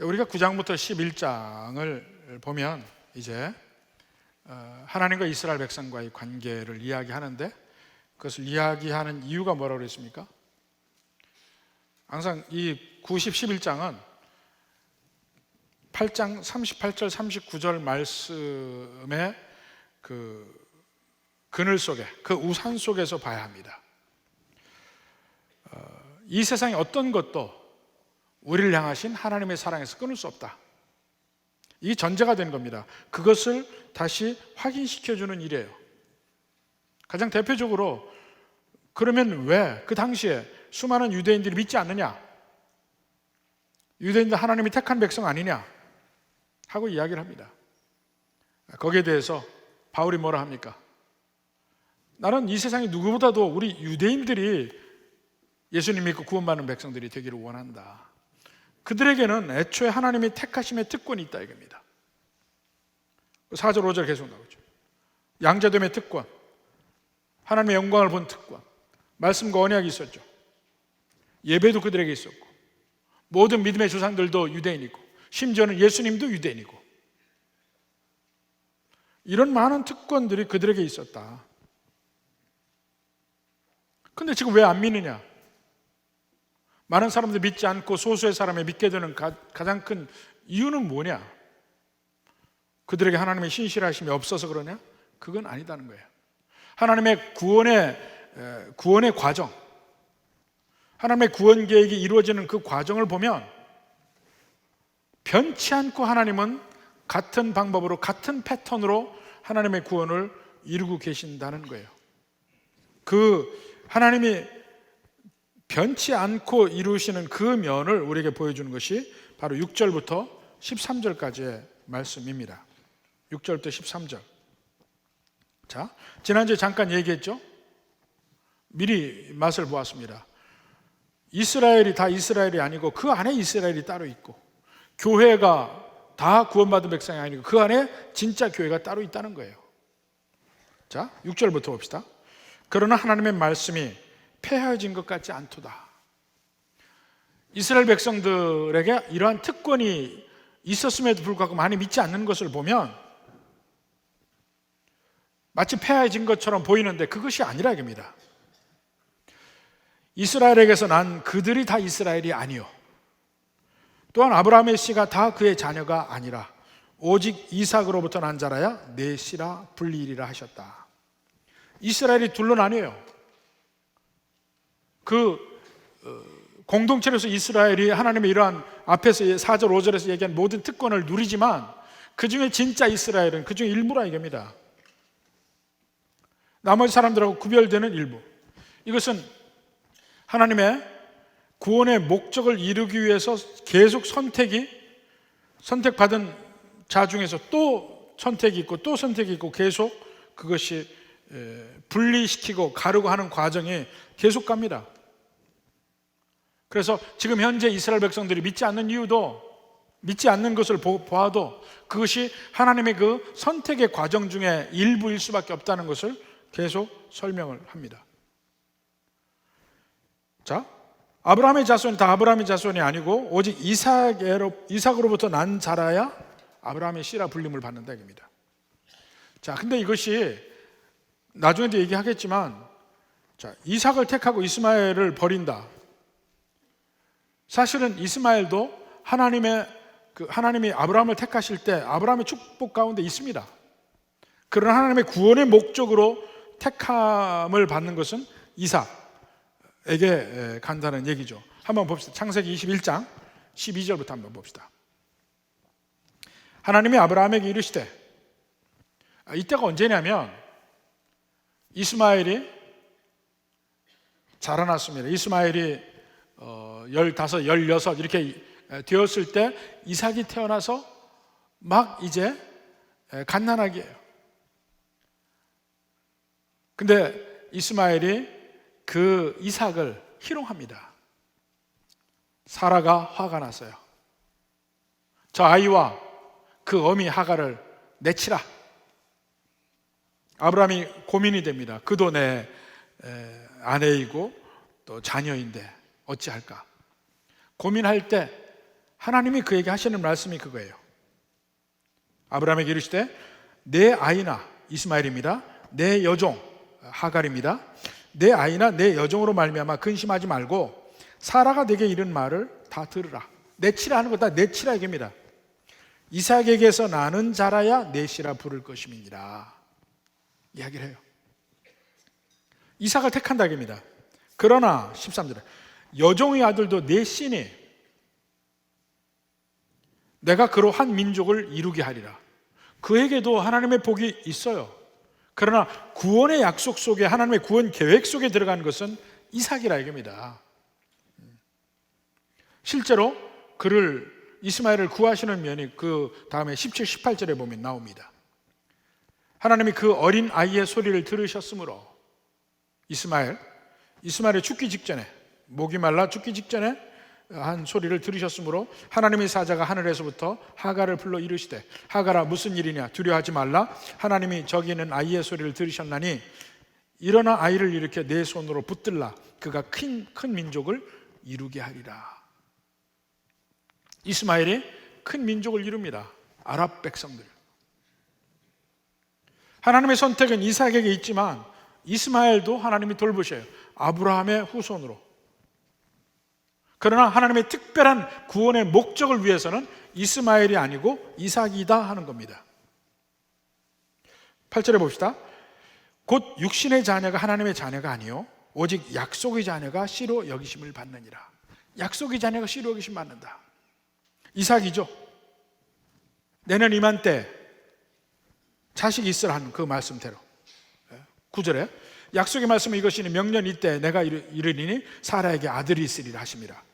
우리가 9장부터 11장을 보면 이제 하나님과 이스라엘 백성과의 관계를 이야기하는데, 그것을 이야기하는 이유가 뭐라고 그랬습니까? 항상 이 90, 11장은 8장 38절 39절 말씀의 그 그늘 속에, 그 우산 속에서 봐야 합니다. 이 세상의 어떤 것도 우리를 향하신 하나님의 사랑에서 끊을 수 없다. 이 전제가 된 겁니다. 그것을 다시 확인시켜주는 일이에요. 가장 대표적으로, 그러면 왜 그 당시에 수많은 유대인들이 믿지 않느냐? 유대인들 하나님이 택한 백성 아니냐? 하고 이야기를 합니다. 거기에 대해서 바울이 뭐라 합니까? 나는 이 세상에 누구보다도 우리 유대인들이 예수님 믿고 구원받는 백성들이 되기를 원한다. 그들에게는 애초에 하나님이 택하심의 특권이 있다 이겁니다. 4절 5절 계속 나오죠. 양자됨의 특권, 하나님의 영광을 본 특권, 말씀과 언약이 있었죠. 예배도 그들에게 있었고, 모든 믿음의 조상들도 유대인이고, 심지어는 예수님도 유대인이고, 이런 많은 특권들이 그들에게 있었다. 근데 지금 왜 안 믿느냐? 많은 사람들이 믿지 않고 소수의 사람이 믿게 되는 가장 큰 이유는 뭐냐? 그들에게 하나님의 신실하심이 없어서 그러냐? 그건 아니다는 거예요. 하나님의 구원의 과정, 하나님의 구원 계획이 이루어지는 그 과정을 보면 변치 않고 하나님은 같은 방법으로, 같은 패턴으로 하나님의 구원을 이루고 계신다는 거예요. 그 하나님이 변치 않고 이루시는 그 면을 우리에게 보여주는 것이 바로 6절부터 13절까지의 말씀입니다. 6절부터 13절. 자, 지난주에 잠깐 얘기했죠? 미리 맛을 보았습니다. 이스라엘이 다 이스라엘이 아니고 그 안에 이스라엘이 따로 있고, 교회가 다 구원받은 백성이 아니고 그 안에 진짜 교회가 따로 있다는 거예요. 자, 6절부터 봅시다. 그러나 하나님의 말씀이 폐하여진 것 같지 않도다. 이스라엘 백성들에게 이러한 특권이 있었음에도 불구하고 많이 믿지 않는 것을 보면 마치 폐하여진 것처럼 보이는데 그것이 아니라 이겁니다. 이스라엘에게서 난 그들이 다 이스라엘이 아니요, 또한 아브라함의 씨가 다 그의 자녀가 아니라 오직 이삭으로부터 난 자라야 내 씨라 불리리라 하셨다. 이스라엘이 둘로 나뉘어요. 공동체로서 이스라엘이 하나님의 이러한 앞에서 4절 5절에서 얘기한 모든 특권을 누리지만 그 중에 진짜 이스라엘은 그 중에 일부라 이겁니다. 나머지 사람들하고 구별되는 일부. 이것은 하나님의 구원의 목적을 이루기 위해서 계속 선택받은 자 중에서 또 선택이 있고 또 선택이 있고, 계속 그것이 분리시키고 가르고 하는 과정이 계속 갑니다. 그래서 지금 현재 이스라엘 백성들이 믿지 않는 이유도, 믿지 않는 것을 보아도 그것이 하나님의 그 선택의 과정 중에 일부일 수밖에 없다는 것을 계속 설명을 합니다. 자, 아브라함의 자손이 다 아브라함의 자손이 아니고 오직 이삭으로부터 난 자라야 아브라함의 씨라 불림을 받는다 이겁니다. 자, 근데 이것이 나중에도 얘기하겠지만, 자, 이삭을 택하고 이스마엘을 버린다. 사실은 이스마엘도 하나님이 아브라함을 택하실 때 아브라함의 축복 가운데 있습니다. 그러나 하나님의 구원의 목적으로 택함을 받는 것은 이삭에게 간다는 얘기죠. 한번 봅시다. 창세기 21장 12절부터 한번 봅시다. 하나님이 아브라함에게 이르시되, 이때가 언제냐면 이스마엘이 자라났습니다. 이스마엘이 15, 16 이렇게 되었을 때 이삭이 태어나서 막 이제 갓난아기예요. 근데 이스마엘이 그 이삭을 희롱합니다. 사라가 화가 났어요. 저 아이와 그 어미 하갈을 내치라. 아브라함이 고민이 됩니다. 그도 내 아내이고 또 자녀인데 어찌할까? 고민할 때 하나님이 그에게 하시는 말씀이 그거예요. 아브라함에게 이르시되 내 아이나 이스마엘입니다. 내 여종 하갈입니다. 내 아이나 내 여종으로 말미암아 근심하지 말고 사라가 네게 이른 말을 다 들으라. 내치라 하는 거 다 내치라 얘기입니다. 이삭에게서 나는 자라야 내시라 부를 것임이니라 이야기를 해요. 이삭을 택한다 얘기입니다. 그러나 13절에 여종의 아들도 내시니 내가 그로 한 민족을 이루게 하리라. 그에게도 하나님의 복이 있어요. 그러나 구원의 약속 속에, 하나님의 구원 계획 속에 들어간 것은 이삭이라 이겁니다. 실제로 그를 이스마엘을 구하시는 면이 그 다음에 17, 18절에 보면 나옵니다. 하나님이 그 어린 아이의 소리를 들으셨으므로 이스마엘이 죽기 직전에, 목이 말라 죽기 직전에 한 소리를 들으셨으므로 하나님의 사자가 하늘에서부터 하갈을 불러 이르시되 하갈아 무슨 일이냐 두려워하지 말라. 하나님이 저기 있는 아이의 소리를 들으셨나니 일어나 아이를 일으켜 내 손으로 붙들라. 그가 큰 민족을 이루게 하리라. 이스마엘이 큰 민족을 이룹니다. 아랍 백성들. 하나님의 선택은 이삭에게 있지만 이스마엘도 하나님이 돌보셔요. 아브라함의 후손으로. 그러나 하나님의 특별한 구원의 목적을 위해서는 이스마엘이 아니고 이삭이다 하는 겁니다. 8절에 봅시다. 곧 육신의 자녀가 하나님의 자녀가 아니요 오직 약속의 자녀가 씨로 여기심을 받느니라. 약속의 자녀가 씨로 여기심 받는다. 이삭이죠. 내년 이맘때 자식이 있으라 하는 그 말씀대로 9절에 약속의 말씀은 이것이니 명년 이때 내가 이르리니 사라에게 아들이 있으리라 하십니다.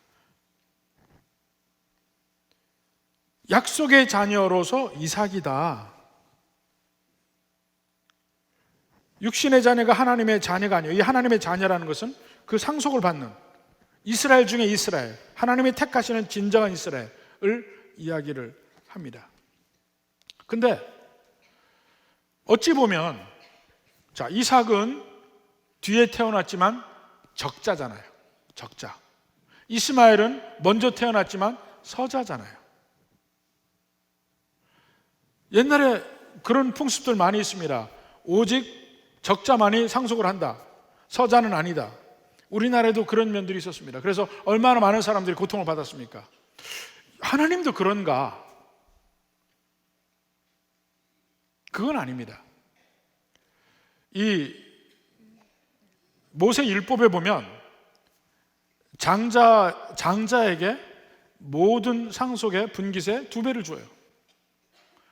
약속의 자녀로서 이삭이다. 육신의 자녀가 하나님의 자녀가 아니에요. 이 하나님의 자녀라는 것은 그 상속을 받는 이스라엘 중에 이스라엘, 하나님이 택하시는 진정한 이스라엘을 이야기를 합니다. 근데 어찌 보면 자, 이삭은 뒤에 태어났지만 적자잖아요. 적자. 이스마엘은 먼저 태어났지만 서자잖아요. 옛날에 그런 풍습들 많이 있습니다. 오직 적자만이 상속을 한다. 서자는 아니다. 우리나라에도 그런 면들이 있었습니다. 그래서 얼마나 많은 사람들이 고통을 받았습니까? 하나님도 그런가? 그건 아닙니다. 이 모세 율법에 보면 장자에게 모든 상속의 분깃의 2배를 줘요.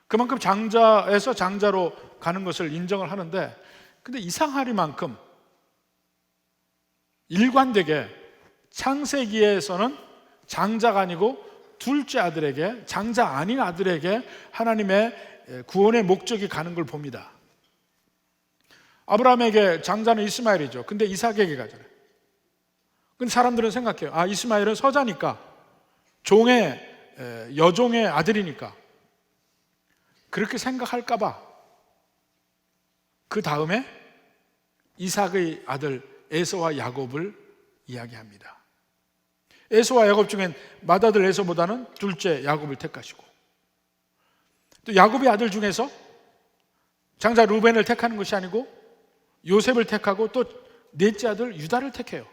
그만큼 장자에서 장자로 가는 것을 인정을 하는데, 근데 이상하리만큼 일관되게 창세기에서는 장자가 아니고 둘째 아들에게, 장자 아닌 아들에게 하나님의 구원의 목적이 가는 걸 봅니다. 아브라함에게 장자는 이스마엘이죠. 근데 이삭에게 가잖아요. 근데 사람들은 생각해요. 아, 이스마엘은 서자니까, 여종의 아들이니까. 그렇게 생각할까봐 그 다음에 이삭의 아들 에서와 야곱을 이야기합니다. 에서와 야곱 중엔 맏아들 에서보다는 둘째 야곱을 택하시고, 또 야곱의 아들 중에서 장자 루벤을 택하는 것이 아니고 요셉을 택하고 또 넷째 아들 유다를 택해요.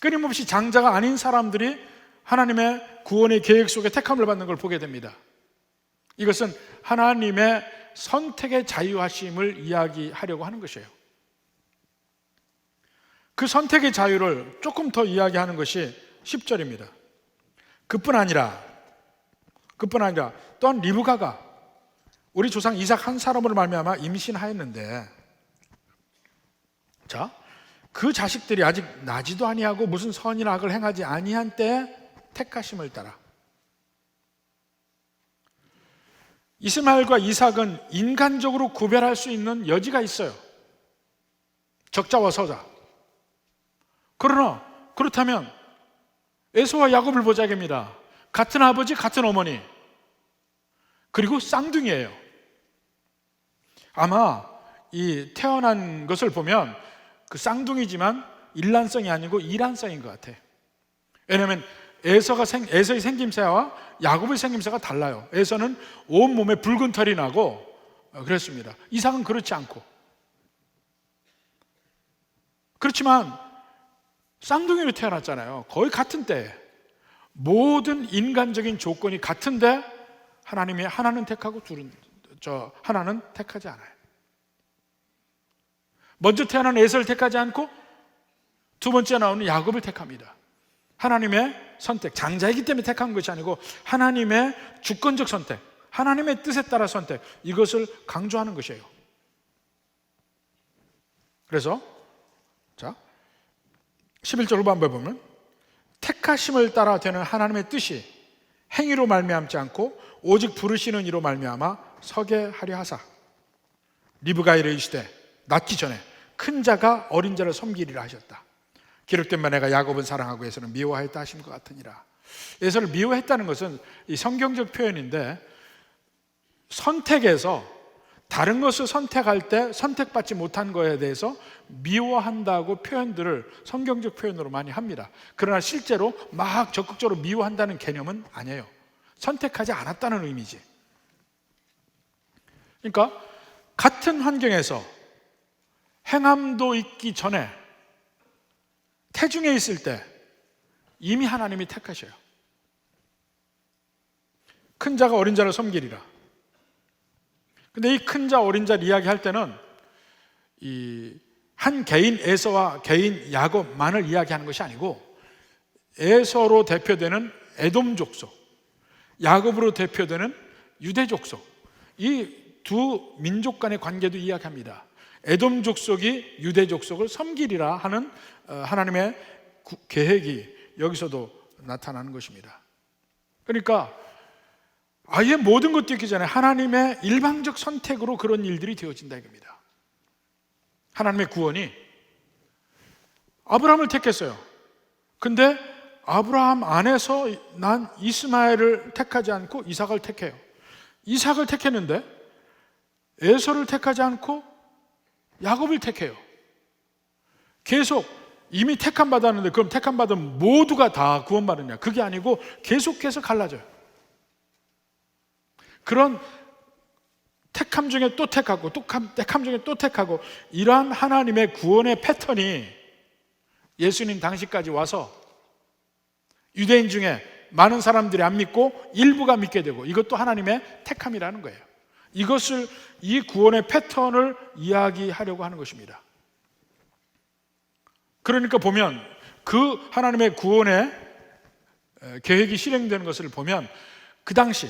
끊임없이 장자가 아닌 사람들이 하나님의 구원의 계획 속에 택함을 받는 걸 보게 됩니다. 이것은 하나님의 선택의 자유하심을 이야기하려고 하는 것이에요. 그 선택의 자유를 조금 더 이야기하는 것이 10절입니다. 그뿐 아니라 또한 리브가가 우리 조상 이삭 한 사람으로 말미암아 임신하였는데, 자, 그 자식들이 아직 나지도 아니하고 무슨 선이나 악을 행하지 아니한 때에 택하심을 따라 이스마엘과 이삭은 인간적으로 구별할 수 있는 여지가 있어요. 적자와 서자. 그러나 그렇다면 에서와 야곱을 보자입니다. 같은 아버지, 같은 어머니, 그리고 쌍둥이에요. 아마 이 태어난 것을 보면 그 쌍둥이지만 일란성이 아니고 이란성인 것 같아요. 왜냐하면 에서의 생김새와 야곱의 생김새가 달라요. 에서는 온몸에 붉은 털이 나고 그랬습니다. 이삭은 그렇지 않고. 그렇지만 쌍둥이로 태어났잖아요. 거의 같은 때에 모든 인간적인 조건이 같은데 하나님이 하나는 택하고 하나는 택하지 않아요. 먼저 태어난 에서를 택하지 않고 두 번째 나오는 야곱을 택합니다. 하나님의 선택, 장자이기 때문에 택한 것이 아니고 하나님의 주권적 선택, 하나님의 뜻에 따라 선택, 이것을 강조하는 것이에요. 그래서 11절 후반부에 보면 택하심을 따라 되는 하나님의 뜻이 행위로 말미암지 않고 오직 부르시는 이로 말미암아 서게 하려 하사 리브가 이르시되 낳기 전에 큰 자가 어린 자를 섬기리라 하셨다. 기록된 바 내가 야곱은 사랑하고 에서는 미워하였다 하신 것 같으니라. 에서를 미워했다는 것은 이 성경적 표현인데, 선택에서 다른 것을 선택할 때 선택받지 못한 거에 대해서 미워한다고 표현들을 성경적 표현으로 많이 합니다. 그러나 실제로 막 적극적으로 미워한다는 개념은 아니에요. 선택하지 않았다는 의미지. 그러니까 같은 환경에서 행함도 있기 전에 태중에 있을 때 이미 하나님이 택하셔요. 큰 자가 어린 자를 섬기리라. 근데 이 큰 자 어린 자를 이야기할 때는 이 한 개인 에서와 개인 야곱만을 이야기하는 것이 아니고 에서로 대표되는 에돔 족속, 야곱으로 대표되는 유대 족속, 이 두 민족 간의 관계도 이야기합니다. 에돔 족속이 유대 족속을 섬기리라 하는 하나님의 계획이 여기서도 나타나는 것입니다. 그러니까 아예 모든 것도 있기 전에 하나님의 일방적 선택으로 그런 일들이 되어진다 이겁니다. 하나님의 구원이 아브라함을 택했어요. 근데 아브라함 안에서 난 이스마엘을 택하지 않고 이삭을 택해요. 이삭을 택했는데 에서를 택하지 않고 야곱을 택해요. 계속 이미 택함 받았는데 그럼 택함 받은 모두가 다 구원받느냐? 그게 아니고 계속해서 갈라져요. 그런 택함 중에 또 택하고 또 택함 중에 또 택하고, 이러한 하나님의 구원의 패턴이 예수님 당시까지 와서 유대인 중에 많은 사람들이 안 믿고 일부가 믿게 되고, 이것도 하나님의 택함이라는 거예요. 이것을, 이 구원의 패턴을 이야기하려고 하는 것입니다. 그러니까 보면 그 하나님의 구원의 계획이 실행되는 것을 보면 그 당시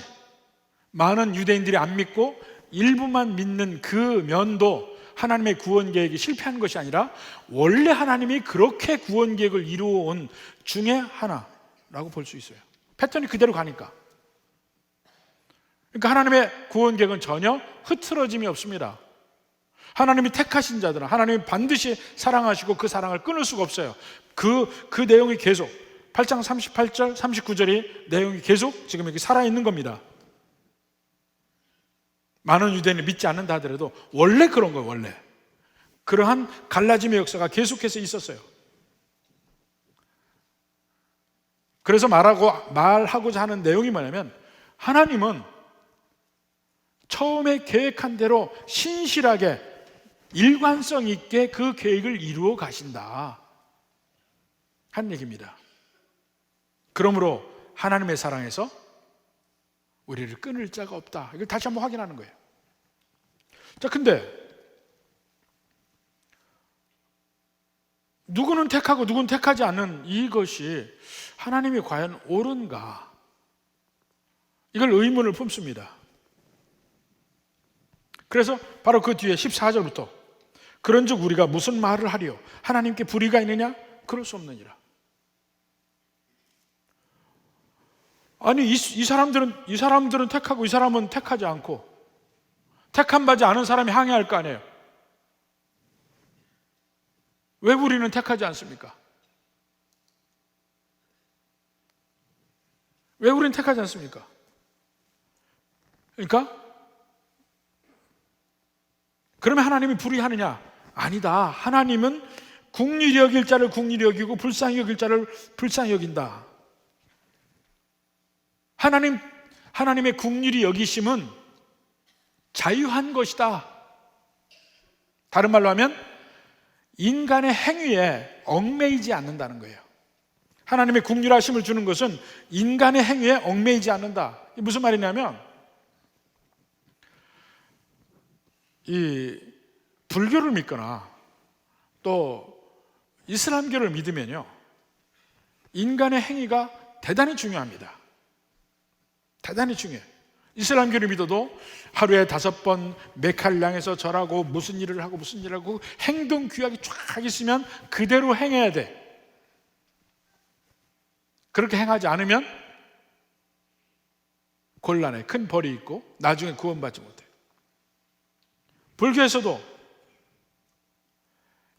많은 유대인들이 안 믿고 일부만 믿는 그 면도 하나님의 구원 계획이 실패한 것이 아니라 원래 하나님이 그렇게 구원 계획을 이루어온 중에 하나라고 볼 수 있어요. 패턴이 그대로 가니까. 그러니까 하나님의 구원 계획은 전혀 흐트러짐이 없습니다. 하나님이 택하신 자들은 하나님이 반드시 사랑하시고 그 사랑을 끊을 수가 없어요. 그 내용이 계속 8장 38절 39절이 내용이 계속 지금 여기 살아있는 겁니다. 많은 유대인이 믿지 않는다 하더라도 원래 그런 거예요. 원래 그러한 갈라짐의 역사가 계속해서 있었어요. 그래서 말하고자 하는 내용이 뭐냐면, 하나님은 처음에 계획한 대로 신실하게 일관성 있게 그 계획을 이루어 가신다 한 얘기입니다. 그러므로 하나님의 사랑에서 우리를 끊을 자가 없다, 이걸 다시 한번 확인하는 거예요. 자, 근데 누구는 택하고 누구는 택하지 않는 이것이 하나님이 과연 옳은가, 이걸 의문을 품습니다. 그래서 바로 그 뒤에 14절부터 그런즉 우리가 무슨 말을 하리요? 하나님께 불의가 있느냐? 그럴 수 없느니라. 아니 이 사람들은 택하고 이 사람은 택하지 않고, 택함 받지 않은 사람이 항의할 거 아니에요. 왜 우리는 택하지 않습니까? 왜 우리는 택하지 않습니까? 그러니까 그러면 하나님이 불의하느냐? 아니다. 하나님은 긍휼히 여길 자를 긍휼히 여기고 불쌍히 여길 자를 불쌍히 여긴다. 하나님의 긍휼히 여기심은 자유한 것이다. 다른 말로 하면 인간의 행위에 얽매이지 않는다는 거예요. 하나님의 긍휼하심을 주는 것은 인간의 행위에 얽매이지 않는다. 이게 무슨 말이냐면, 이 불교를 믿거나 또 이슬람교를 믿으면요, 인간의 행위가 대단히 중요합니다. 대단히 중요해요. 이슬람교를 믿어도 하루에 5번 메카를 향해서 절하고 무슨 일을 하고 무슨 일을 하고 행동 규약이 쫙 있으면 그대로 행해야 돼. 그렇게 행하지 않으면 곤란해. 큰 벌이 있고 나중에 구원받지 못해. 불교에서도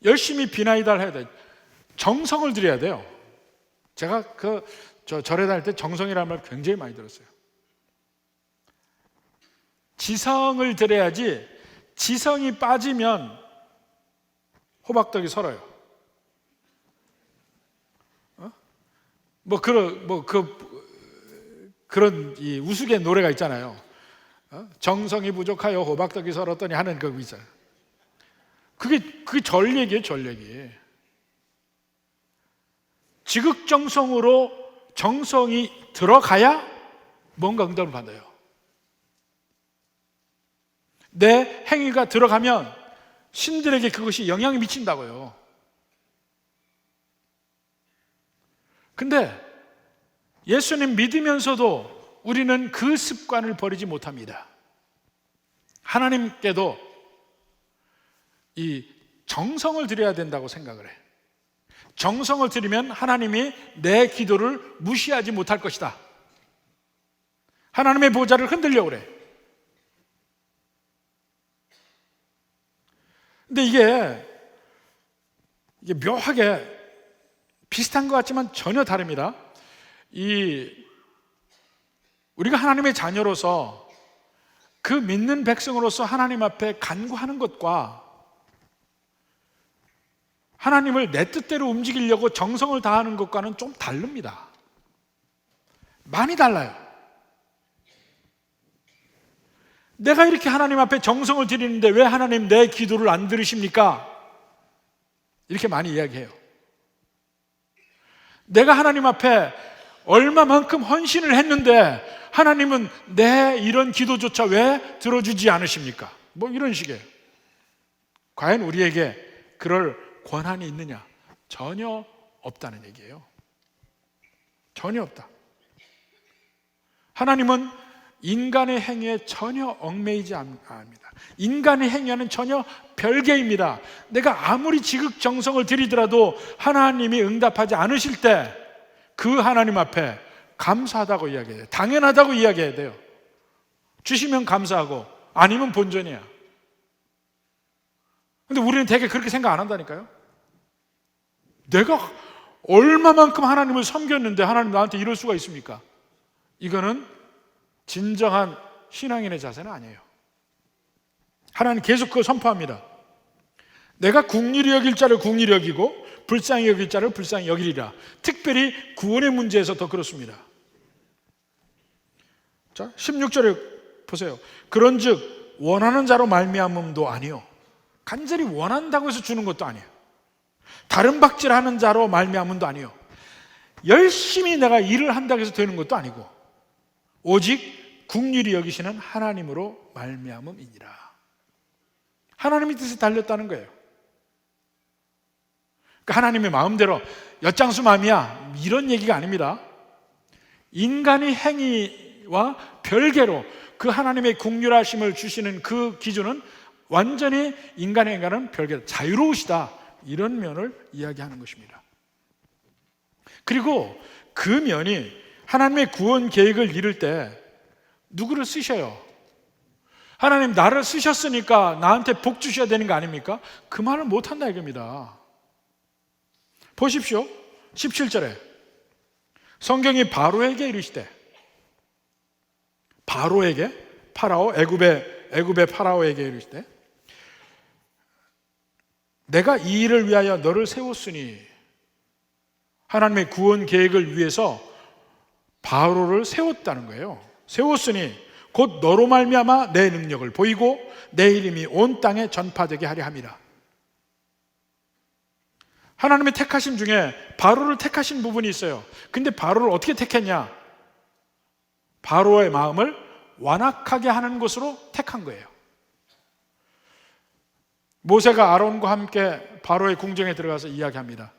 열심히 비나이다를 해야 돼. 정성을 들여야 돼요. 제가 절에 다닐 때 정성이라는 말 굉장히 많이 들었어요. 지성을 들여야지 지성이 빠지면 호박떡이 설어요. 그런 이 우스갯 노래가 있잖아요. 정성이 부족하여 호박떡이 설었더니 하는 그 있잖아요. 그게 절 얘기예요, 절 얘기. 지극정성으로 정성이 들어가야 뭔가 응답을 받아요. 내 행위가 들어가면 신들에게 그것이 영향이 미친다고요. 근데 예수님 믿으면서도 우리는 그 습관을 버리지 못합니다. 하나님께도 이 정성을 드려야 된다고 생각을 해. 정성을 들이면 하나님이 내 기도를 무시하지 못할 것이다. 하나님의 보좌를 흔들려고 그래. 근데 이게 묘하게 비슷한 것 같지만 전혀 다릅니다. 우리가 하나님의 자녀로서 그 믿는 백성으로서 하나님 앞에 간구하는 것과 하나님을 내 뜻대로 움직이려고 정성을 다하는 것과는 좀 다릅니다. 많이 달라요. 내가 이렇게 하나님 앞에 정성을 드리는데 왜 하나님 내 기도를 안 들으십니까? 이렇게 많이 이야기해요. 내가 하나님 앞에 얼마만큼 헌신을 했는데 하나님은 내 이런 기도조차 왜 들어주지 않으십니까? 뭐 이런 식이에요. 과연 우리에게 그럴 권한이 있느냐? 전혀 없다는 얘기예요. 전혀 없다. 하나님은 인간의 행위에 전혀 얽매이지 않습니다. 인간의 행위와는 전혀 별개입니다. 내가 아무리 지극정성을 들이더라도 하나님이 응답하지 않으실 때 그 하나님 앞에 감사하다고 이야기해야 돼요. 당연하다고 이야기해야 돼요. 주시면 감사하고 아니면 본전이야. 근데 우리는 되게 그렇게 생각 안 한다니까요. 내가 얼마만큼 하나님을 섬겼는데 하나님 나한테 이럴 수가 있습니까? 이거는 진정한 신앙인의 자세는 아니에요. 하나님 계속 그걸 선포합니다. 내가 긍휼히 여길 자를 긍휼히 여기고 불쌍히 여길 자를 불쌍히 여기리라. 특별히 구원의 문제에서 더 그렇습니다. 자, 16절에 보세요. 그런즉 원하는 자로 말미암음도 아니요, 간절히 원한다고 해서 주는 것도 아니에요. 다른 박질하는 자로 말미암음도 아니요, 열심히 내가 일을 한다고 해서 되는 것도 아니고 오직 긍휼히 여기시는 하나님으로 말미암음이니라. 하나님의 뜻에 달렸다는 거예요. 그러니까 하나님의 마음대로 엿장수 마음이야 이런 얘기가 아닙니다. 인간의 행위와 별개로 그 하나님의 긍휼하심을 주시는 그 기준은 완전히 인간의 행위와는 별개로 자유로우시다, 이런 면을 이야기하는 것입니다. 그리고 그 면이 하나님의 구원 계획을 이룰 때 누구를 쓰셔요? 하나님 나를 쓰셨으니까 나한테 복 주셔야 되는 거 아닙니까? 그 말을 못한다 이겁니다. 보십시오. 17절에 성경이 바로에게 이르시되, 바로에게, 파라오, 애굽의 파라오에게 이르시되, 내가 이 일을 위하여 너를 세웠으니, 하나님의 구원 계획을 위해서 바로를 세웠다는 거예요. 세웠으니 곧 너로 말미암아 내 능력을 보이고 내 이름이 온 땅에 전파되게 하려 함이라. 하나님의 택하심 중에 바로를 택하신 부분이 있어요. 근데 바로를 어떻게 택했냐? 바로의 마음을 완악하게 하는 것으로 택한 거예요. 모세가 아론과 함께 바로의 궁정에 들어가서 이야기합니다.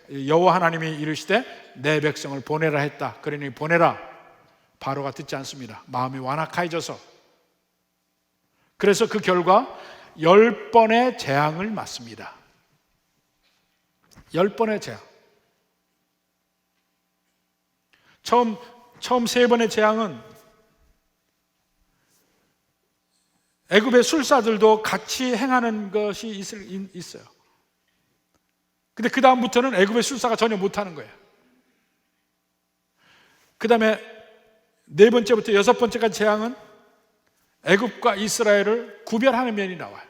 여호와 하나님이 이르시되 내 백성을 보내라 했다. 그러니 보내라. 바로가 듣지 않습니다. 마음이 완악해져서. 그래서 그 결과 10번의 재앙을 맞습니다. 10번의 재앙. 처음 3번의 재앙은 애굽의 술사들도 같이 행하는 것이 있어요. 근데 그 다음부터는 애굽의 술사가 전혀 못하는 거예요. 그 다음에 4번째부터 6번째까지 재앙은 애굽과 이스라엘을 구별하는 면이 나와요.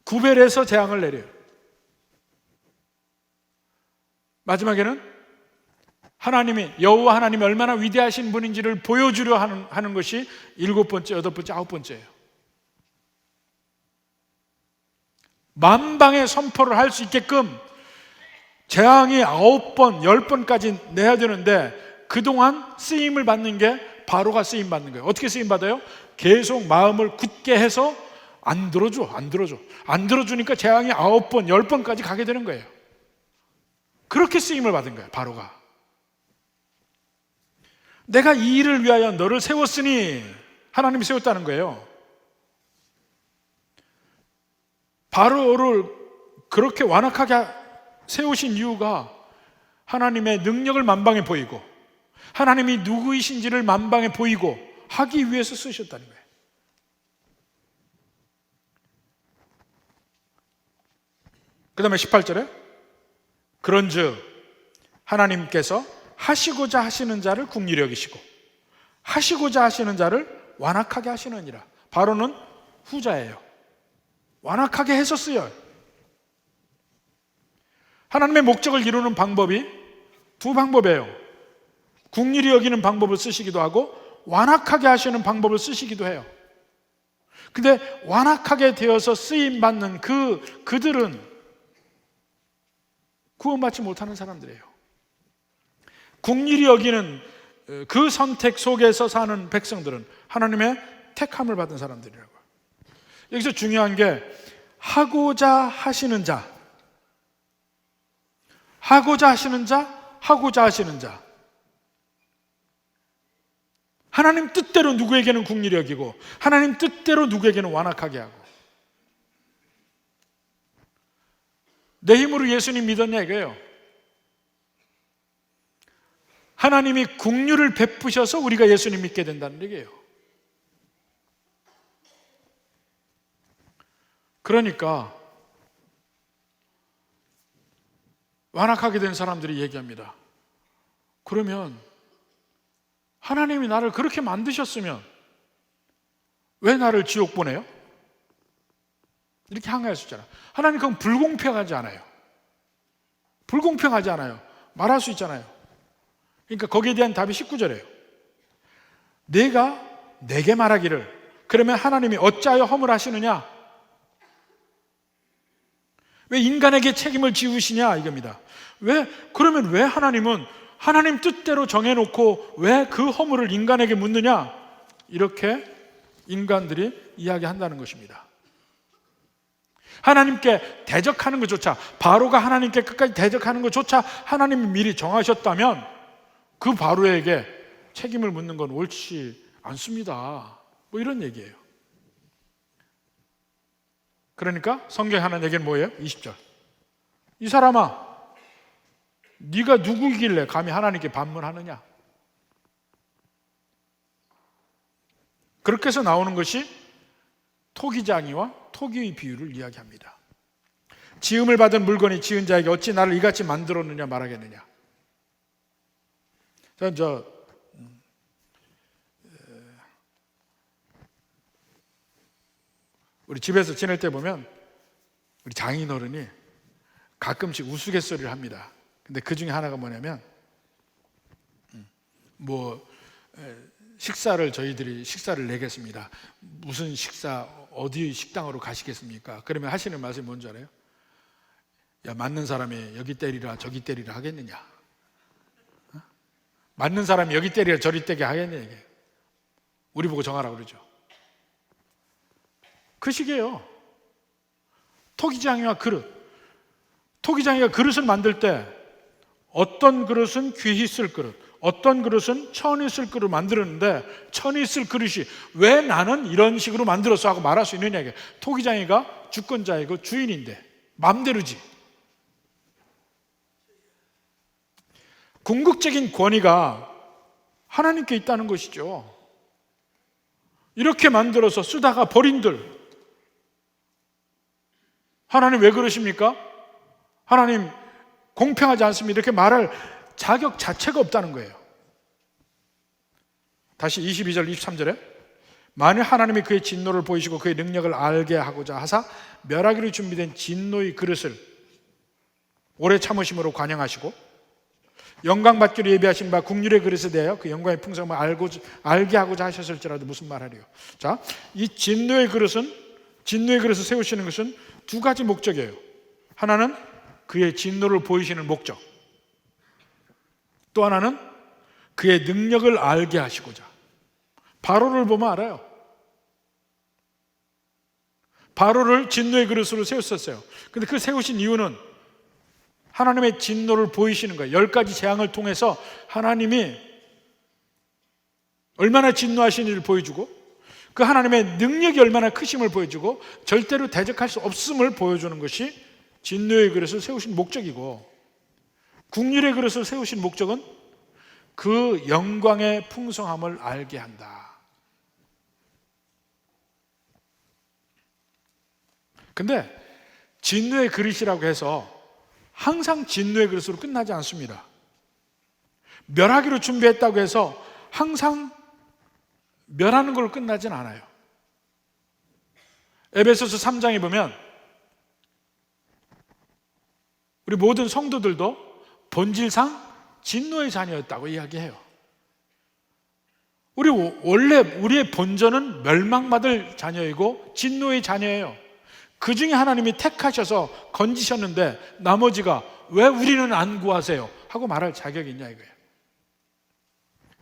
구별해서 재앙을 내려요. 마지막에는 여호와 하나님이 얼마나 위대하신 분인지를 보여주려 하는 것이 7번째, 8번째, 9번째예요. 만방의 선포를 할 수 있게끔 재앙이 9번, 10번까지 내야 되는데 그동안 쓰임을 받는 게 바로가 쓰임 받는 거예요. 어떻게 쓰임 받아요? 계속 마음을 굳게 해서 안 들어주니까 재앙이 9번, 10번까지 가게 되는 거예요. 그렇게 쓰임을 받은 거예요, 바로가. 내가 이 일을 위하여 너를 세웠으니, 하나님이 세웠다는 거예요. 바로를 그렇게 완악하게 세우신 이유가 하나님의 능력을 만방에 보이고 하나님이 누구이신지를 만방에 보이고 하기 위해서 쓰셨다는 거예요. 그 다음에 18절에 그런즉 하나님께서 하시고자 하시는 자를 긍휼히 여기시고 하시고자 하시는 자를 완악하게 하시느니라. 바로는 후자예요. 완악하게 해서 쓰여요. 하나님의 목적을 이루는 방법이 2방법이에요. 긍휼히 여기는 방법을 쓰시기도 하고 완악하게 하시는 방법을 쓰시기도 해요. 근데 완악하게 되어서 쓰임받는 그들은 구원받지 못하는 사람들이에요. 긍휼히 여기는 그 선택 속에서 사는 백성들은 하나님의 택함을 받은 사람들이라고요. 여기서 중요한 게 하고자 하시는 자, 하고자 하시는 자, 하고자 하시는 자. 하나님 뜻대로 누구에게는 긍휼히 여기고 하나님 뜻대로 누구에게는 완악하게 하고. 내 힘으로 예수님 믿었냐 이거예요. 하나님이 긍휼을 베푸셔서 우리가 예수님 믿게 된다는 얘기예요. 그러니까 완악하게 된 사람들이 얘기합니다. 그러면 하나님이 나를 그렇게 만드셨으면 왜 나를 지옥 보내요? 이렇게 항의할 수 있잖아요. 하나님 그건 불공평하지 않아요. 불공평하지 않아요. 말할 수 있잖아요. 그러니까 거기에 대한 답이 19절이에요. 내가 내게 말하기를 그러면 하나님이 어찌하여 허물하시느냐? 왜 인간에게 책임을 지우시냐 이겁니다. 그러면 왜 하나님은 하나님 뜻대로 정해놓고 왜 그 허물을 인간에게 묻느냐? 이렇게 인간들이 이야기한다는 것입니다. 하나님께 대적하는 것조차, 바로가 하나님께 끝까지 대적하는 것조차 하나님이 미리 정하셨다면 그 바로에게 책임을 묻는 건 옳지 않습니다. 뭐 이런 얘기예요. 그러니까 성경에 하는 얘기는 뭐예요? 20절. 이 사람아, 네가 누구이길래 감히 하나님께 반문하느냐? 그렇게 해서 나오는 것이 토기장이와 토기의 비유를 이야기합니다. 지음을 받은 물건이 지은 자에게 어찌 나를 이같이 만들었느냐 말하겠느냐. 우리 집에서 지낼 때 보면 우리 장인어른이 가끔씩 우스갯소리를 합니다. 근데 그 중에 하나가 뭐냐면, 저희들이 식사를 내겠습니다. 무슨 식사, 어디 식당으로 가시겠습니까? 그러면 하시는 말씀이 뭔지 알아요? 야, 맞는 사람이 여기 때리라 저기 때리라 하겠느냐? 맞는 사람이 여기 때리라 저리 때게 하겠느냐? 이게 우리 보고 정하라고 그러죠. 그 식이에요. 토기장이와 그릇. 토기장이가 그릇을 만들 때 어떤 그릇은 귀히 쓸 그릇, 어떤 그릇은 천히 쓸 그릇을 만들었는데, 천히 쓸 그릇이 왜 나는 이런 식으로 만들었어 하고 말할 수 있느냐. 이게 토기장이가 주권자이고 주인인데 마음대로지. 궁극적인 권위가 하나님께 있다는 것이죠. 이렇게 만들어서 쓰다가 버린들, 하나님 왜 그러십니까? 하나님 공평하지 않습니다. 이렇게 말할 자격 자체가 없다는 거예요. 다시 22절 23절에 만일 하나님이 그의 진노를 보이시고 그의 능력을 알게 하고자 하사 멸하기로 준비된 진노의 그릇을 오래 참으심으로 관영하시고 영광 받기로 예비하신 바 국률의 그릇에 대하여 그 영광의 풍성함을 알게 하고자 하셨을지라도 무슨 말하리요. 자, 이 진노의 그릇을 세우시는 것은 두 가지 목적이에요. 하나는 그의 진노를 보이시는 목적, 또 하나는 그의 능력을 알게 하시고자. 바로를 보면 알아요. 바로를 진노의 그릇으로 세웠었어요. 근데 그 세우신 이유는 하나님의 진노를 보이시는 거예요. 10가지 재앙을 통해서 하나님이 얼마나 진노하시는지를 보여주고, 그 하나님의 능력이 얼마나 크심을 보여주고 절대로 대적할 수 없음을 보여주는 것이 진노의 그릇을 세우신 목적이고, 국률의 그릇을 세우신 목적은 그 영광의 풍성함을 알게 한다. 근데 진노의 그릇이라고 해서 항상 진노의 그릇으로 끝나지 않습니다. 멸하기로 준비했다고 해서 항상 멸하는 걸로 끝나진 않아요. 에베소서 3장에 보면 우리 모든 성도들도 본질상 진노의 자녀였다고 이야기해요. 우리의 본전은 멸망받을 자녀이고 진노의 자녀예요. 그 중에 하나님이 택하셔서 건지셨는데 나머지가 왜 우리는 안 구하세요? 하고 말할 자격이 있냐 이거예요.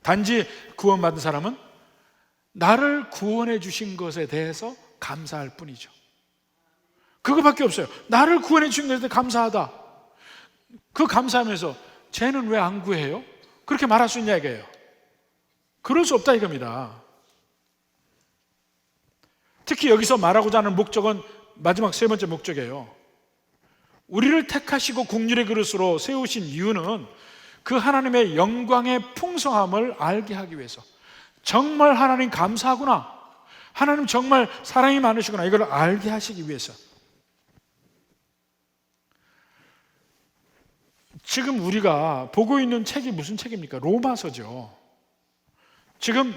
단지 구원받은 사람은 나를 구원해 주신 것에 대해서 감사할 뿐이죠. 그거밖에 없어요. 나를 구원해 주신 것에 대해 감사하다. 그 감사하면서 쟤는 왜 안 구해요? 그렇게 말할 수 있냐 이거예요. 그럴 수 없다 이겁니다. 특히 여기서 말하고자 하는 목적은 마지막 세 번째 목적이에요. 우리를 택하시고 국률의 그릇으로 세우신 이유는 그 하나님의 영광의 풍성함을 알게 하기 위해서, 정말 하나님 감사하구나, 하나님 정말 사랑이 많으시구나, 이걸 알게 하시기 위해서. 지금 우리가 보고 있는 책이 무슨 책입니까? 로마서죠. 지금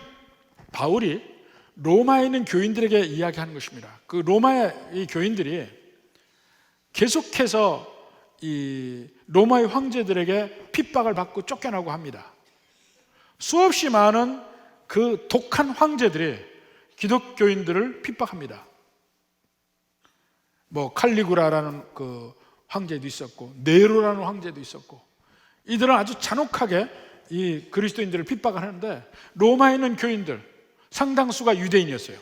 바울이 로마에 있는 교인들에게 이야기하는 것입니다. 그 로마의 이 교인들이 계속해서 이 로마의 황제들에게 핍박을 받고 쫓겨나고 합니다. 수없이 많은 그 독한 황제들이 기독교인들을 핍박합니다. 칼리구라라는 그 황제도 있었고 네로라는 황제도 있었고, 이들은 아주 잔혹하게 이 그리스도인들을 핍박을 하는데 로마에 있는 교인들 상당수가 유대인이었어요.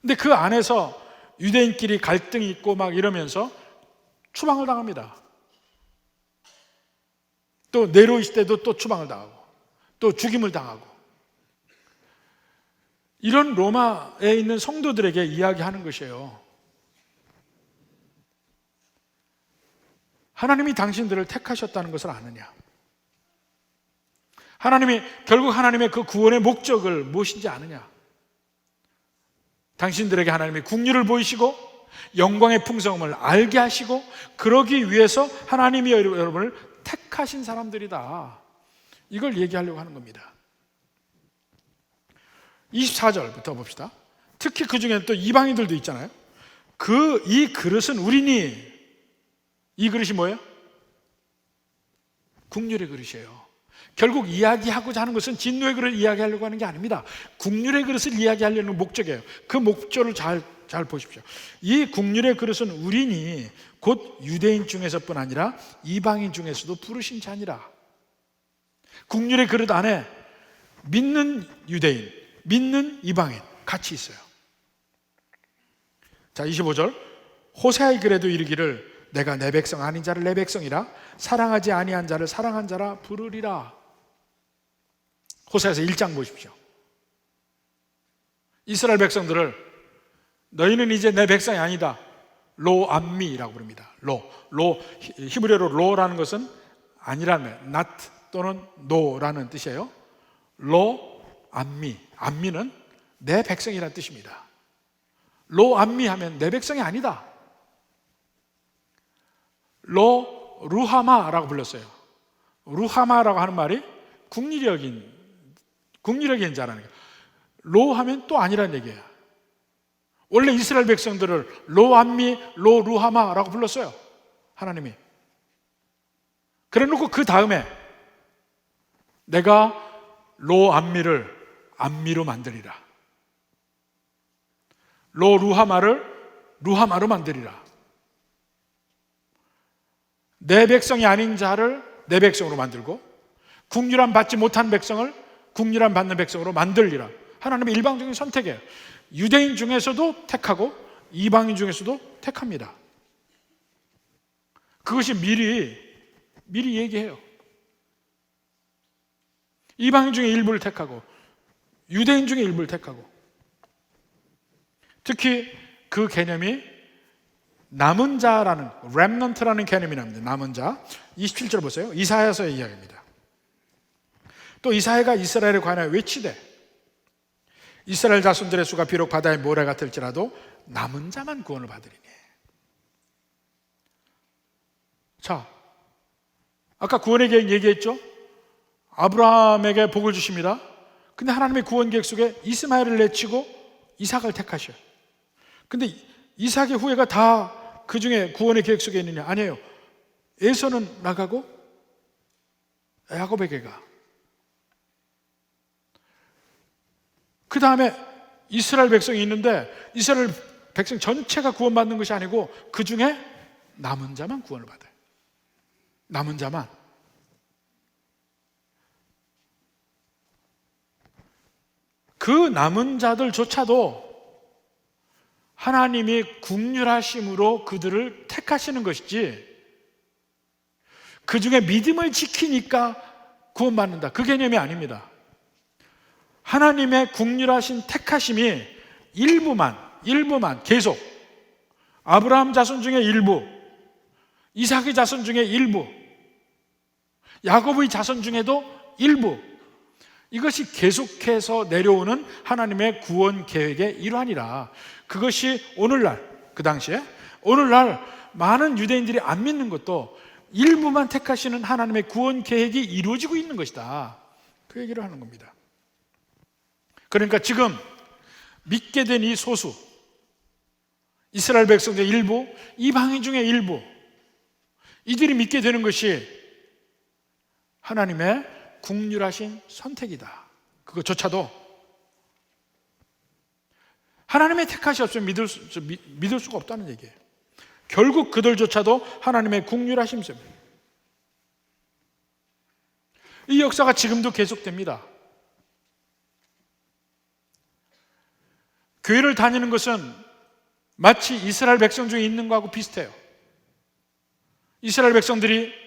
근데 그 안에서 유대인끼리 갈등이 있고 막 이러면서 추방을 당합니다. 또 네로 시대도 또 추방을 당하고 또 죽임을 당하고, 이런 로마에 있는 성도들에게 이야기하는 것이에요. 하나님이 당신들을 택하셨다는 것을 아느냐? 결국 하나님의 그 구원의 목적을 무엇인지 아느냐? 당신들에게 하나님의 국률을 보이시고 영광의 풍성함을 알게 하시고, 그러기 위해서 하나님이 여러분을 택하신 사람들이다. 이걸 얘기하려고 하는 겁니다. 24절부터 봅시다. 특히 그 중에는 또 이방인들도 있잖아요. 이 그릇은 우리니, 이 그릇이 뭐예요? 국률의 그릇이에요. 결국 이야기하고자 하는 것은 진노의 그릇을 이야기하려고 하는 게 아닙니다. 국률의 그릇을 이야기하려는 목적이에요. 그 목적을 잘 보십시오. 이 국률의 그릇은 우리니 곧 유대인 중에서뿐 아니라 이방인 중에서도 부르신 자니라. 국률의 그릇 안에 믿는 유대인, 믿는 이방인 같이 있어요. 자, 25절. 호세아의 글에도 이르기를 내가 내 백성 아닌 자를 내 백성이라 사랑하지 아니한 자를 사랑한 자라 부르리라. 호세아서 1장 보십시오. 이스라엘 백성들을 너희는 이제 내 백성이 아니다. 로암미라고 부릅니다. 히브리어로 로라는 것은 아니라는 거예요. not 또는 no라는 뜻이에요. 로암미, 암미는 내 백성이라는 뜻입니다. 로암미 하면 내 백성이 아니다. 루하마라고 불렀어요. 루하마라고 하는 말이 국리력인 자라는 거예요. 로 하면 또 아니라는 얘기예요. 원래 이스라엘 백성들을 로암미, 로루하마라고 불렀어요. 하나님이. 그래 놓고 그 다음에 내가 로암미를 암미로 만들리라. 로루하마를 루하마로 만들리라. 내 백성이 아닌 자를 내 백성으로 만들고 국률함 받지 못한 백성을 국률함 받는 백성으로 만들리라. 하나님의 일방적인 선택이에요. 유대인 중에서도 택하고 이방인 중에서도 택합니다. 그것이 미리 얘기해요. 이방인 중에 일부를 택하고 유대인 중에 일부를 택하고, 특히 그 개념이 남은 자라는, 렘넌트라는 개념이 나옵니다. 남은 자. 27절 보세요. 이사야서의 이야기입니다. 또 이사야가 이스라엘에 관하여 외치되 이스라엘 자손들의 수가 비록 바다의 모래 같을지라도 남은 자만 구원을 받으리니. 자, 아까 구원의 계획 얘기했죠? 아브라함에게 복을 주십니다. 근데 하나님의 구원 계획 속에 이스마엘을 내치고 이삭을 택하셔요. 근데 이삭의 후예가 다 그 중에 구원의 계획 속에 있느냐? 아니에요. 에서는 나가고 야곱에게 가. 그 다음에 이스라엘 백성이 있는데 이스라엘 백성 전체가 구원받는 것이 아니고 그 중에 남은 자만 구원을 받아요. 남은 자만. 그 남은 자들조차도 하나님이 긍휼하심으로 그들을 택하시는 것이지 그 중에 믿음을 지키니까 구원받는다, 그 개념이 아닙니다. 하나님의 긍휼하신 택하심이 일부만 계속, 아브라함 자손 중에 일부, 이삭의 자손 중에 일부, 야곱의 자손 중에도 일부, 이것이 계속해서 내려오는 하나님의 구원 계획의 일환이라. 그것이 오늘날, 그 당시에 오늘날 많은 유대인들이 안 믿는 것도 일부만 택하시는 하나님의 구원 계획이 이루어지고 있는 것이다, 그 얘기를 하는 겁니다. 그러니까 지금 믿게 된 이 소수, 이스라엘 백성 중 일부, 이방인 중에 일부, 이들이 믿게 되는 것이 하나님의 긍휼하신 선택이다. 그것조차도 하나님의 택하시 없으면 믿을 수가 없다는 얘기예요. 결국 그들조차도 하나님의 긍휼하심입니다. 이 역사가 지금도 계속됩니다. 교회를 다니는 것은 마치 이스라엘 백성 중에 있는 것하고 비슷해요. 이스라엘 백성들이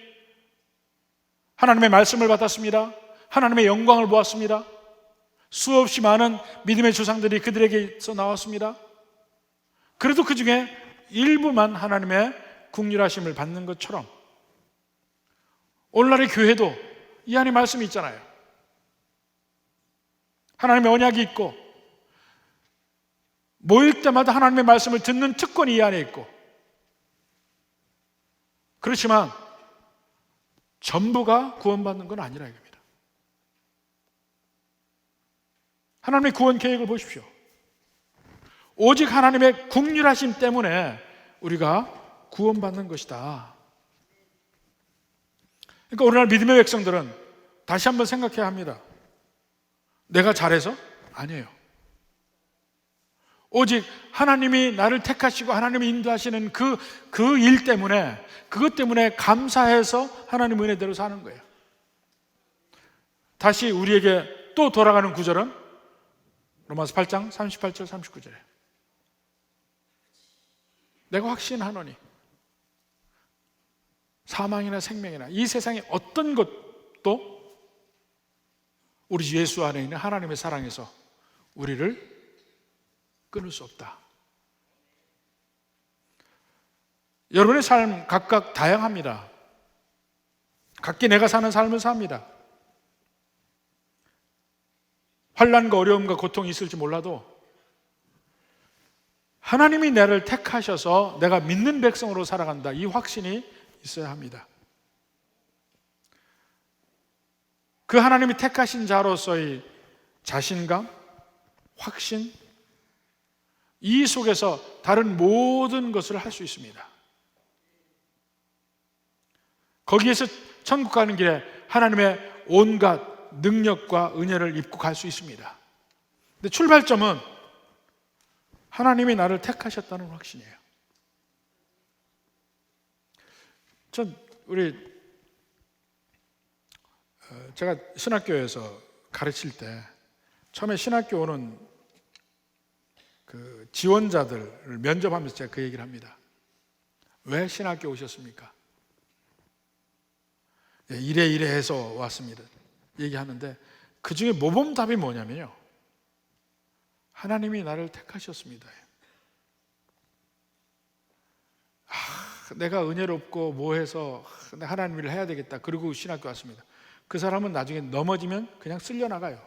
하나님의 말씀을 받았습니다. 하나님의 영광을 보았습니다. 수없이 많은 믿음의 조상들이 그들에게서 나왔습니다. 그래도 그 중에 일부만 하나님의 긍휼하심을 받는 것처럼 오늘날의 교회도 이 안에 말씀이 있잖아요. 하나님의 언약이 있고 모일 때마다 하나님의 말씀을 듣는 특권이 이 안에 있고, 그렇지만 전부가 구원받는 건 아니라 이겁니다. 하나님의 구원 계획을 보십시오. 오직 하나님의 긍휼하심 때문에 우리가 구원받는 것이다. 그러니까 오늘날 믿음의 백성들은 다시 한번 생각해야 합니다. 내가 잘해서? 아니에요. 오직 하나님이 나를 택하시고 하나님이 인도하시는 그 일 때문에, 그것 때문에 감사해서 하나님 은혜대로 사는 거예요. 다시 우리에게 또 돌아가는 구절은 로마서 8장 38절 39절에 내가 확신하노니 사망이나 생명이나 이 세상의 어떤 것도 우리 예수 안에 있는 하나님의 사랑에서 우리를 끊을 수 없다. 여러분의 삶 각각 다양합니다. 각기 내가 사는 삶을 삽니다. 환난과 어려움과 고통이 있을지 몰라도 하나님이 나를 택하셔서 내가 믿는 백성으로 살아간다, 이 확신이 있어야 합니다. 그 하나님이 택하신 자로서의 자신감, 확신, 이 속에서 다른 모든 것을 할 수 있습니다. 거기에서 천국 가는 길에 하나님의 온갖 능력과 은혜를 입고 갈 수 있습니다. 근데 출발점은 하나님이 나를 택하셨다는 확신이에요. 제가 신학교에서 가르칠 때 처음에 신학교 오는 그 지원자들을 면접하면서 제가 그 얘기를 합니다. 왜 신학교 오셨습니까? 이래 해서 왔습니다. 얘기하는데 그 중에 모범답이 뭐냐면요, 하나님이 나를 택하셨습니다. 내가 은혜롭고 뭐해서 하나님 일을 해야 되겠다, 그리고 신학교 왔습니다. 그 사람은 나중에 넘어지면 그냥 쓸려나가요.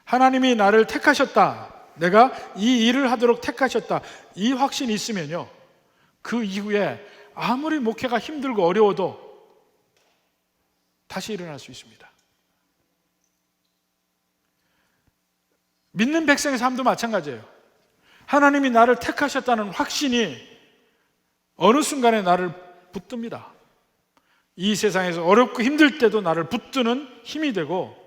하나님이 나를 택하셨다, 내가 이 일을 하도록 택하셨다, 이 확신이 있으면요, 그 이후에 아무리 목회가 힘들고 어려워도 다시 일어날 수 있습니다. 믿는 백성의 삶도 마찬가지예요. 하나님이 나를 택하셨다는 확신이 어느 순간에 나를 붙듭니다. 이 세상에서 어렵고 힘들 때도 나를 붙드는 힘이 되고,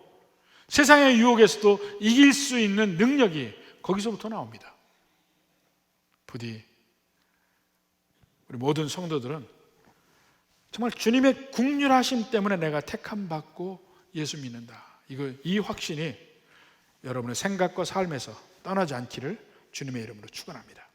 세상의 유혹에서도 이길 수 있는 능력이 거기서부터 나옵니다. 부디 우리 모든 성도들은 정말 주님의 국률하심 때문에 내가 택함 받고 예수 믿는다, 이 확신이 여러분의 생각과 삶에서 떠나지 않기를 주님의 이름으로 축원합니다.